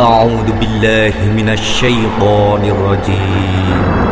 أعوذ بالله من الشيطان الرجيم.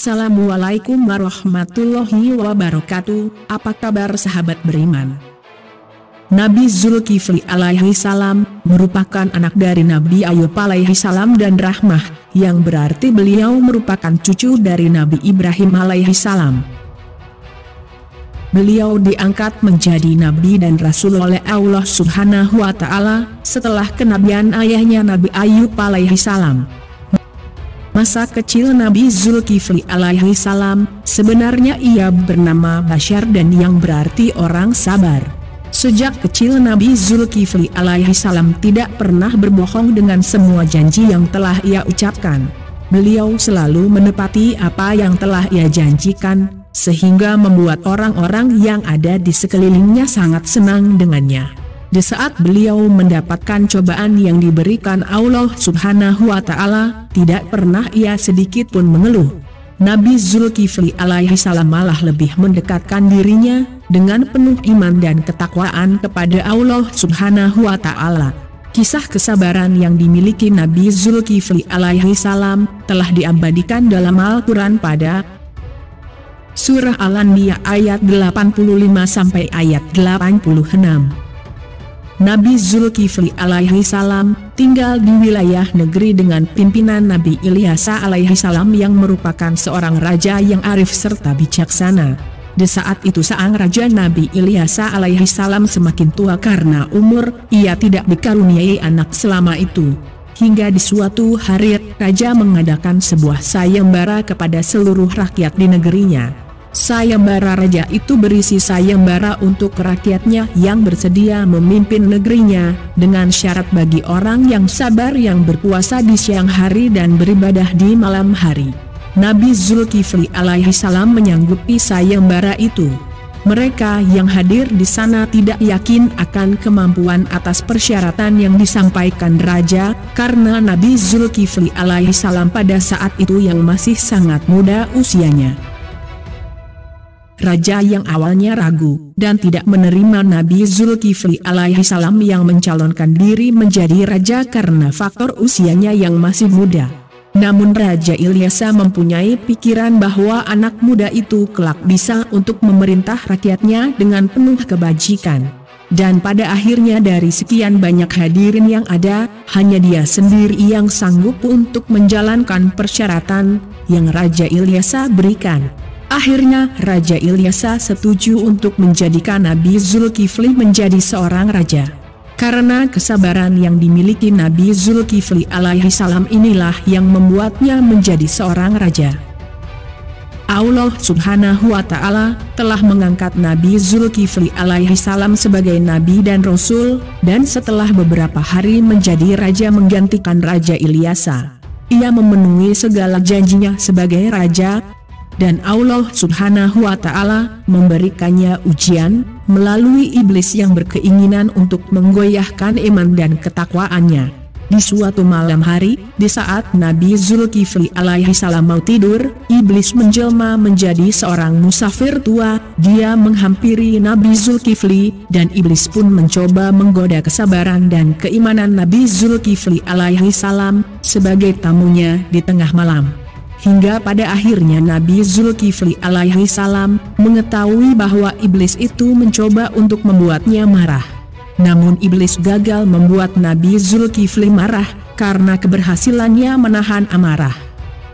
Assalamualaikum warahmatullahi wabarakatuh. Apa kabar sahabat beriman? Nabi Zulkifli alaihi salam merupakan anak dari Nabi Ayub alaihi salam dan Rahmah, yang berarti beliau merupakan cucu dari Nabi Ibrahim alaihi salam. Beliau diangkat menjadi nabi dan rasul oleh Allah Subhanahu wa taala setelah kenabian ayahnya Nabi Ayub alaihi salam. Masa kecil Nabi Zulkifli alaihi salam, sebenarnya ia bernama Bashar dan yang berarti orang sabar. Sejak kecil Nabi Zulkifli alaihi salam tidak pernah berbohong dengan semua janji yang telah ia ucapkan. Beliau selalu menepati apa yang telah ia janjikan, sehingga membuat orang-orang yang ada di sekelilingnya sangat senang dengannya. Di saat beliau mendapatkan cobaan yang diberikan Allah Subhanahu wa taala, tidak pernah ia sedikit pun mengeluh. Nabi Zulkifli alaihi salam malah lebih mendekatkan dirinya dengan penuh iman dan ketakwaan kepada Allah Subhanahu wa taala. Kisah kesabaran yang dimiliki Nabi Zulkifli alaihi salam telah diabadikan dalam Al-Qur'an pada Surah Al-Anbiya ayat 85 sampai ayat 86. Nabi Zulkifli alaihi salam tinggal di wilayah negeri dengan pimpinan Nabi Ilyasa alaihi salam yang merupakan seorang raja yang arif serta bijaksana. Di saat itu sang raja Nabi Ilyasa alaihi salam semakin tua karena umur, ia tidak dikaruniai anak selama itu. Hingga di suatu hari raja mengadakan sebuah sayembara kepada seluruh rakyat di negerinya. Sayembara raja itu berisi sayembara untuk rakyatnya yang bersedia memimpin negerinya, dengan syarat bagi orang yang sabar yang berpuasa di siang hari dan beribadah di malam hari. Nabi Zulkifli alaihi salam menyanggupi sayembara itu. Mereka yang hadir di sana tidak yakin akan kemampuan atas persyaratan yang disampaikan raja, karena Nabi Zulkifli alaihi salam pada saat itu yang masih sangat muda usianya. Raja yang awalnya ragu dan tidak menerima Nabi Zulkifli alaihi salam yang mencalonkan diri menjadi raja karena faktor usianya yang masih muda. Namun Raja Ilyasa mempunyai pikiran bahwa anak muda itu kelak bisa untuk memerintah rakyatnya dengan penuh kebajikan. Dan pada akhirnya dari sekian banyak hadirin yang ada, hanya dia sendiri yang sanggup untuk menjalankan persyaratan yang Raja Ilyasa berikan. Akhirnya Raja Ilyasa setuju untuk menjadikan Nabi Zulkifli menjadi seorang raja. Karena kesabaran yang dimiliki Nabi Zulkifli alaihi salam inilah yang membuatnya menjadi seorang raja. Allah Subhanahu wa taala telah mengangkat Nabi Zulkifli alaihi salam sebagai nabi dan rasul, dan setelah beberapa hari menjadi raja menggantikan Raja Ilyasa. Ia memenuhi segala janjinya sebagai raja, dan Allah Subhanahu wa taala memberikannya ujian melalui iblis yang berkeinginan untuk menggoyahkan iman dan ketakwaannya. Di suatu malam hari, di saat Nabi Zulkifli alaihi salam mau tidur, iblis menjelma menjadi seorang musafir tua. Dia menghampiri Nabi Zulkifli, dan iblis pun mencoba menggoda kesabaran dan keimanan Nabi Zulkifli alaihi salam sebagai tamunya di tengah malam. Hingga pada akhirnya Nabi Zulkifli alaihi salam mengetahui bahwa iblis itu mencoba untuk membuatnya marah. Namun iblis gagal membuat Nabi Zulkifli marah, karena keberhasilannya menahan amarah.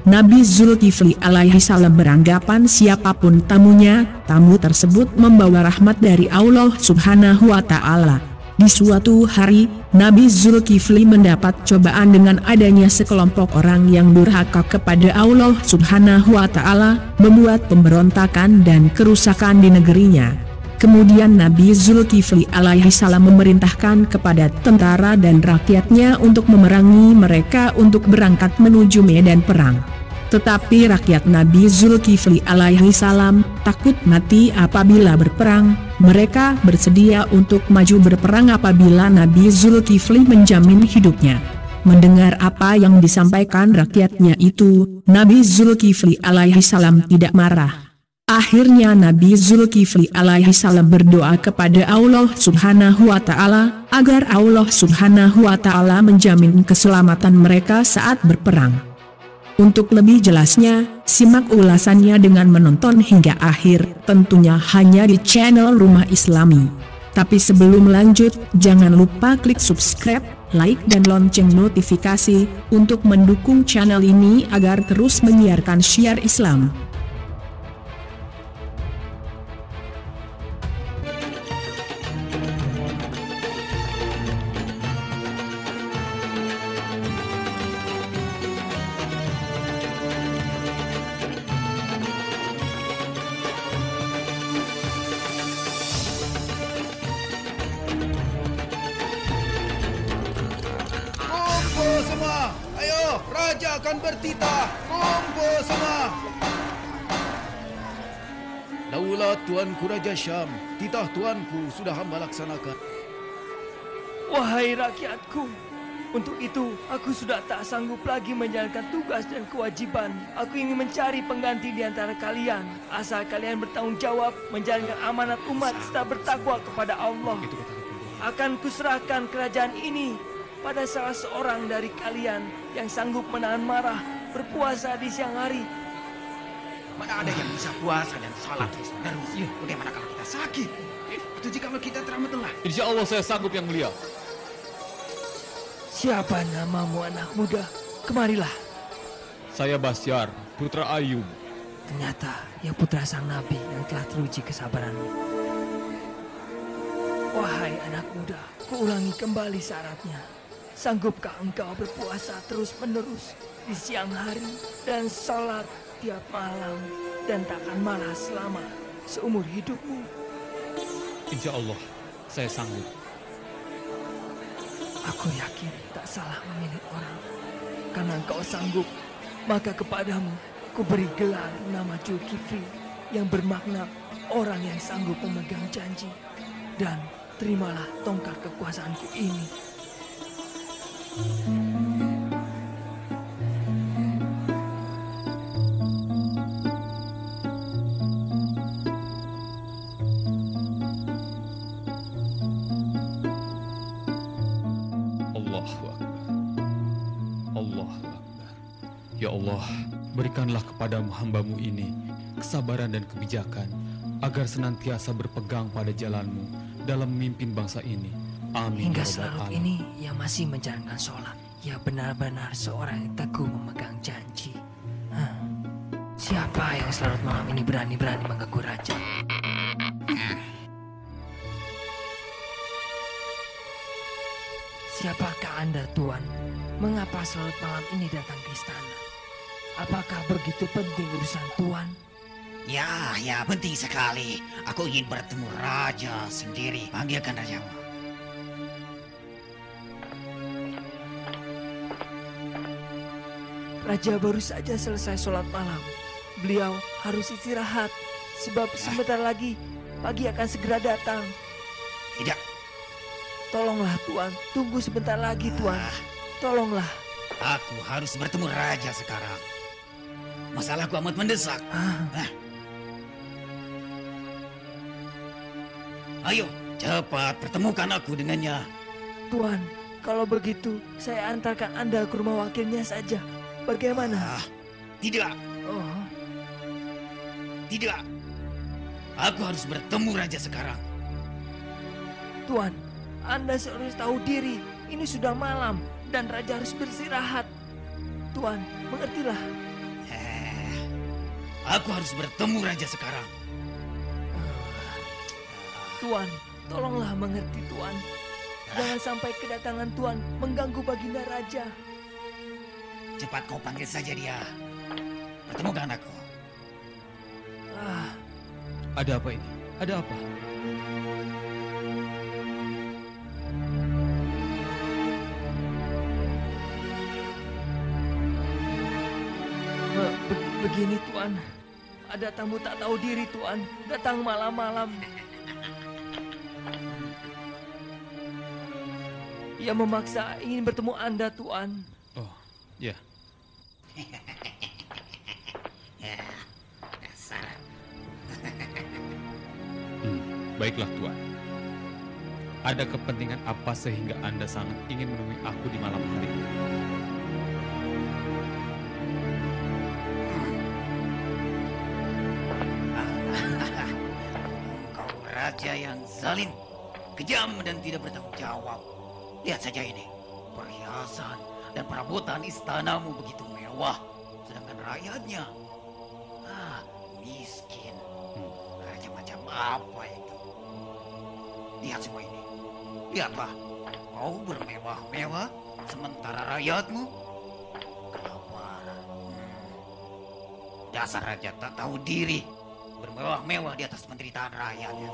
Nabi Zulkifli alaihi salam beranggapan siapapun tamunya, tamu tersebut membawa rahmat dari Allah Subhanahu wa taala. Di suatu hari, Nabi Zulkifli mendapat cobaan dengan adanya sekelompok orang yang durhaka kepada Allah Subhanahu wa Ta'ala, membuat pemberontakan dan kerusakan di negerinya. Kemudian Nabi Zulkifli alaihi salam memerintahkan kepada tentara dan rakyatnya untuk memerangi mereka untuk berangkat menuju medan perang. Tetapi rakyat Nabi Zulkifli alaihi salam takut mati apabila berperang. Mereka bersedia untuk maju berperang apabila Nabi Zulkifli menjamin hidupnya. Mendengar apa yang disampaikan rakyatnya itu, Nabi Zulkifli alaihi salam tidak marah. Akhirnya Nabi Zulkifli alaihi salam berdoa kepada Allah Subhanahu wa Ta'ala agar Allah Subhanahu wa Ta'ala menjamin keselamatan mereka saat berperang. Untuk lebih jelasnya, simak ulasannya dengan menonton hingga akhir, tentunya hanya di channel Rumah Islami. Tapi sebelum lanjut, jangan lupa klik subscribe, like dan lonceng notifikasi, untuk mendukung channel ini agar terus menyiarkan syiar Islam. Kumpul semua, ayo, Raja akan bertitah. Kumpul semua. Daulat Tuanku Raja Syam, titah Tuanku sudah hamba laksanakan. Wahai rakyatku, untuk itu aku sudah tak sanggup lagi menjalankan tugas dan kewajiban. Aku ingin mencari pengganti di antara kalian, asal kalian bertanggung jawab menjalankan amanat umat serta bertakwa kepada Allah. Akan kuserahkan kerajaan ini pada salah seorang dari kalian yang sanggup menahan marah, berpuasa di siang hari. Mana ada yang bisa puasa dan salat terus? Bagaimana kalau kita sakit? Itu jika kita teramat lelah. Insya Allah saya sanggup yang mulia. Siapa namamu anak muda? Kemarilah. Saya Basyar, putra Ayub. Ternyata ia putra sang nabi yang telah teruji kesabarannya. Wahai anak muda, kuulangi kembali syaratnya. Sanggupkah engkau berpuasa terus-menerus di siang hari dan sholat tiap malam dan takkan marah selama seumur hidupmu? Insya Allah, saya sanggup. Aku yakin tak salah memilih orang. Karena engkau sanggup, maka kepadamu ku beri gelar nama Zulkifli yang bermakna orang yang sanggup memegang janji. Dan terimalah tongkat kekuasaanku ini. Allahu Akbar. Allahu Akbar. Ya Allah, berikanlah kepadamu hambamu ini kesabaran dan kebijakan, agar senantiasa berpegang pada jalanmu dalam memimpin bangsa ini. Amin. Hingga ya Rabbal selarut Alamin. ini ia masih menjalankan sholat. Ia benar-benar seorang yang teguh memegang janji. Siapa yang selarut malam ini berani-berani mengganggu raja? Siapakah Anda, Tuan? Mengapa selarut malam ini datang ke istana? Apakah begitu penting urusan Tuan? Ya, penting sekali. Aku ingin bertemu raja sendiri. Panggilkan rajamu. Raja baru saja selesai sholat malam. Beliau harus istirahat, sebab sebentar lagi pagi akan segera datang. Tidak. Tolonglah Tuan, tunggu sebentar lagi Tuan. Tolonglah. Aku harus bertemu raja sekarang. Masalahku amat mendesak. Ayo, cepat pertemukan aku dengannya. Tuan, kalau begitu saya antarkan Anda ke rumah wakilnya saja. Bagaimana? Tidak. Oh, Tidak. Aku harus bertemu raja sekarang. Tuan, Anda seharusnya tahu diri. Ini sudah malam dan raja harus beristirahat. Tuan, mengertilah. Aku harus bertemu raja sekarang. Tuan, tolonglah mengerti Tuan. Jangan sampai kedatangan Tuan mengganggu Baginda Raja. Cepat kau panggil saja dia. Pertemukan aku. Ada apa ini? Ada apa? Begini Tuan, ada tamu tak tahu diri Tuan, datang malam-malam. Ia memaksa ingin bertemu Anda Tuan. Oh, ya. Dasar. Baiklah Tuan. Ada kepentingan apa sehingga Anda sangat ingin menemui aku di malam hari ini? Kau raja yang zalim, kejam dan tidak bertanggung jawab. Lihat saja ini, perhiasan dan perabotan istanamu begitu mewah, sedangkan rakyatnya miskin. Raja macam apa itu? Lihat semua ini. Lihatlah, kau bermewah-mewah, sementara rakyatmu kelaparan. Dasar raja tak tahu diri, bermewah-mewah di atas penderitaan rakyatnya.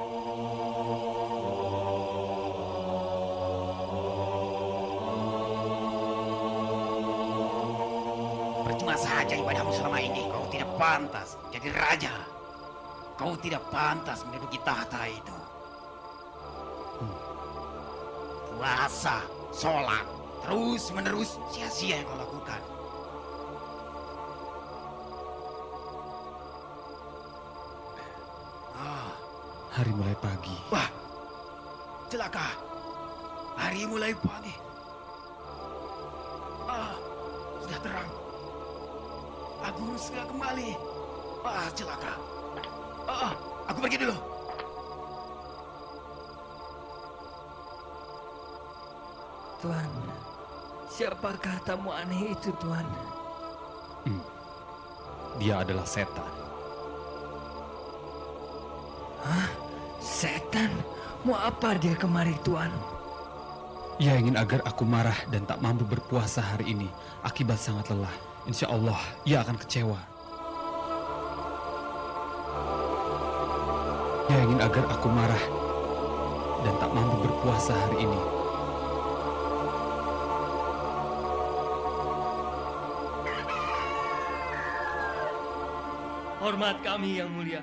Percuma saja ibadahmu selama ini. Kau tidak pantas jadi raja. Kau tidak pantas menduduki tahta itu. Puasa, sholat, terus-menerus sia-sia yang kau lakukan. Hari mulai pagi. Wah, celaka. Hari mulai pagi. Sudah terang. Aku segera kembali. Celaka. Aku pergi dulu. Tuan, siapakah tamu aneh itu Tuan? Dia adalah setan. Setan? Mau apa dia kemari Tuan? Ia ingin agar aku marah dan tak mampu berpuasa hari ini akibat sangat lelah. Insya Allah ia akan kecewa. Ia ingin agar aku marah dan tak mampu berpuasa hari ini. Hormat kami yang mulia.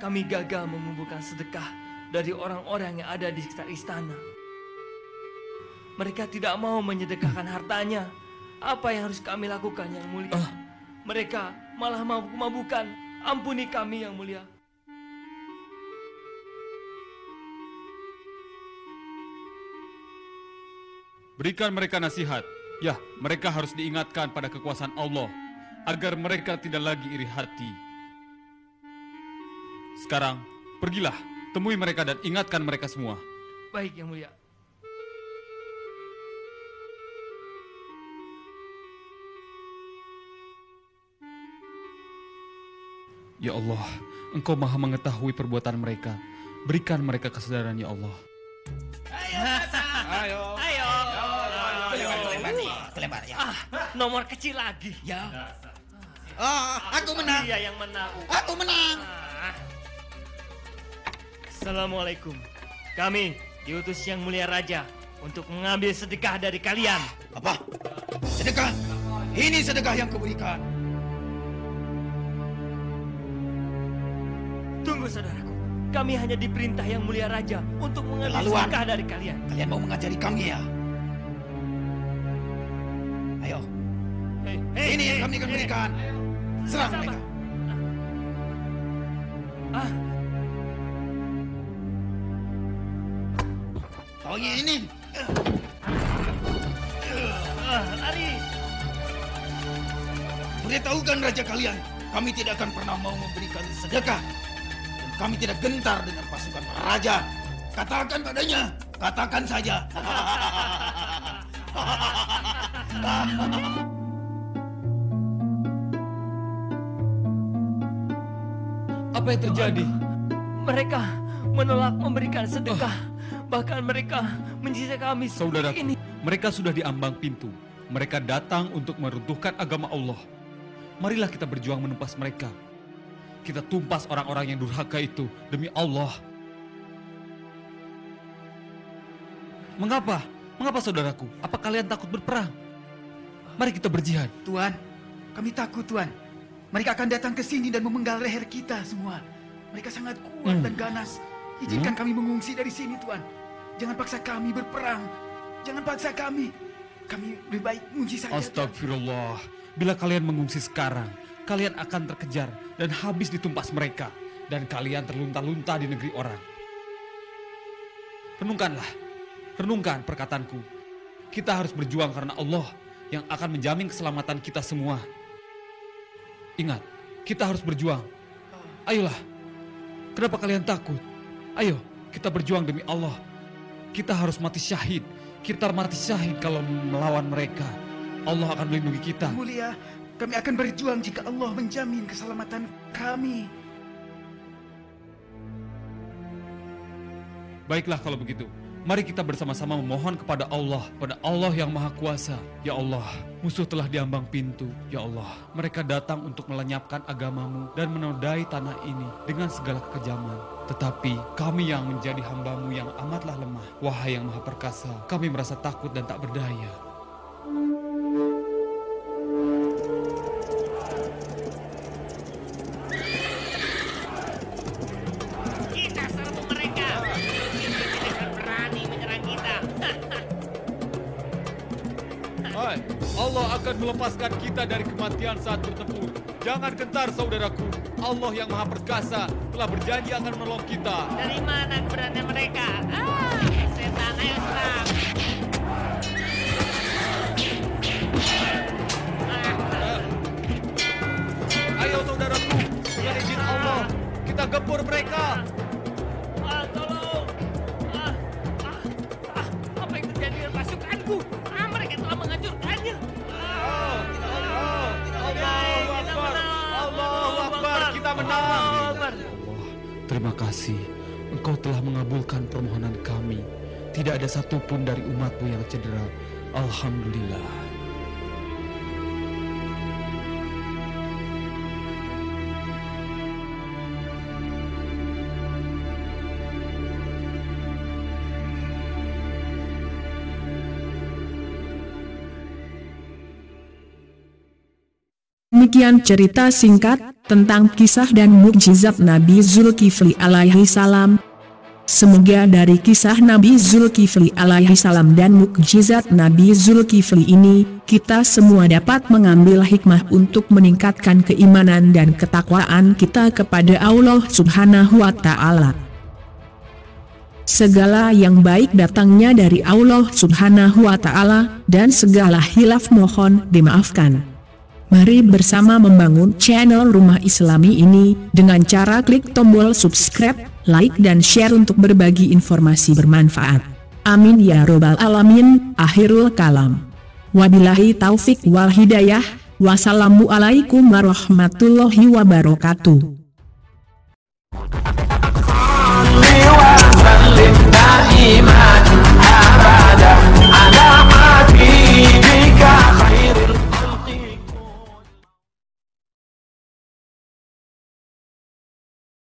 Kami gagal mengumpulkan sedekah dari orang-orang yang ada di sekitar istana. Mereka tidak mau menyedekahkan hartanya. Apa yang harus kami lakukan yang mulia? Mereka malah mabuk-mabukan. Ampuni kami yang mulia. Berikan mereka nasihat. Ya, mereka harus diingatkan pada kekuasaan Allah agar mereka tidak lagi iri hati. Sekarang, pergilah, temui mereka dan ingatkan mereka semua. Baik yang mulia. Ya Allah, Engkau maha mengetahui perbuatan mereka. Berikan mereka kesadaran ya Allah. Ayo. Kelembar ya. Nomor kecil lagi. Ya. Aku menang. Dia yang menang. Aku menang. Assalamualaikum. Kami diutus yang mulia raja untuk mengambil sedekah dari kalian. Apa? Sedekah? Ini sedekah yang kuberikan. Tunggu saudaraku. Kami hanya diperintah yang mulia raja untuk mengambil Keterlaluan. sedekah dari kalian. Kalian mau mengajari kami ya? Ayo. Ini yang kami akan berikan. Serang mereka. Taunya ini. Lari. Beritahukan raja kalian, kami tidak akan pernah mau memberikan sedekah. Dan kami tidak gentar dengan pasukan raja. Katakan padanya, katakan saja. Apa yang terjadi? Mereka menolak memberikan sedekah. Bahkan mereka menyiksa kami Saudaraku, seperti ini. mereka sudah di ambang pintu. Mereka datang untuk meruntuhkan agama Allah. Marilah kita berjuang menumpas mereka. Kita tumpas orang-orang yang durhaka itu demi Allah. Mengapa? Mengapa saudaraku? Apa kalian takut berperang? Mari kita berjihad. Tuan, kami takut Tuan. Mereka akan datang ke sini dan memenggal leher kita semua. Mereka sangat kuat dan ganas. Izinkan kami mengungsi dari sini Tuan. Jangan paksa kami berperang. Jangan paksa kami. Kami lebih baik mengungsi saja. Astagfirullah. Bila kalian mengungsi sekarang, kalian akan terkejar dan habis ditumpas mereka. Dan kalian terlunta-lunta di negeri orang. Renungkanlah. Renungkan perkataanku. Kita harus berjuang karena Allah yang akan menjamin keselamatan kita semua. Ingat, kita harus berjuang. Ayolah. Kenapa kalian takut? Ayo, kita berjuang demi Allah. Kita harus mati syahid. Kita mati syahid kalau melawan mereka. Allah akan melindungi kita. Mulia, kami akan berjuang jika Allah menjamin keselamatan kami. Baiklah kalau begitu. Mari kita bersama-sama memohon kepada Allah yang Maha Kuasa. Ya Allah, musuh telah diambang pintu. Ya Allah, mereka datang untuk melenyapkan agamamu dan menodai tanah ini dengan segala kekejaman. Tetapi kami yang menjadi hamba-Mu yang amatlah lemah. Wahai yang Maha Perkasa, kami merasa takut dan tak berdaya. Kita serbu mereka. Mereka tidak berani menyerang kita. Hai, Allah akan melepaskan kita dari kematian saat bertempur. Jangan gentar saudaraku. Allah yang Maha Perkasa telah berjanji akan menolong kita. Dari mana keberanian mereka? Setan, ayo serang. Ayo saudaraku, dengan izin Allah, kita gempur mereka. Tolong. Apa yang terjadi dengan pasukanku? Mereka telah menghancurkannya. Allahu Akbar, kita menang. Allah, terima kasih. Engkau telah mengabulkan permohonan kami. Tidak ada satupun dari umat-Mu yang cedera. Alhamdulillah. Demikian cerita singkat tentang kisah dan mukjizat Nabi Zulkifli alaihi salam. Semoga dari kisah Nabi Zulkifli alaihi salam dan mukjizat Nabi Zulkifli ini, kita semua dapat mengambil hikmah untuk meningkatkan keimanan dan ketakwaan kita kepada Allah Subhanahu wa Ta'ala. Segala yang baik datangnya dari Allah Subhanahu wa Ta'ala, dan segala hilaf mohon dimaafkan. Mari bersama membangun channel Rumah Islami ini dengan cara klik tombol subscribe, like dan share untuk berbagi informasi bermanfaat. Amin ya robbal alamin. Akhirul kalam. Wabillahi taufik wal hidayah. Wassalamualaikum warahmatullahi wabarakatuh.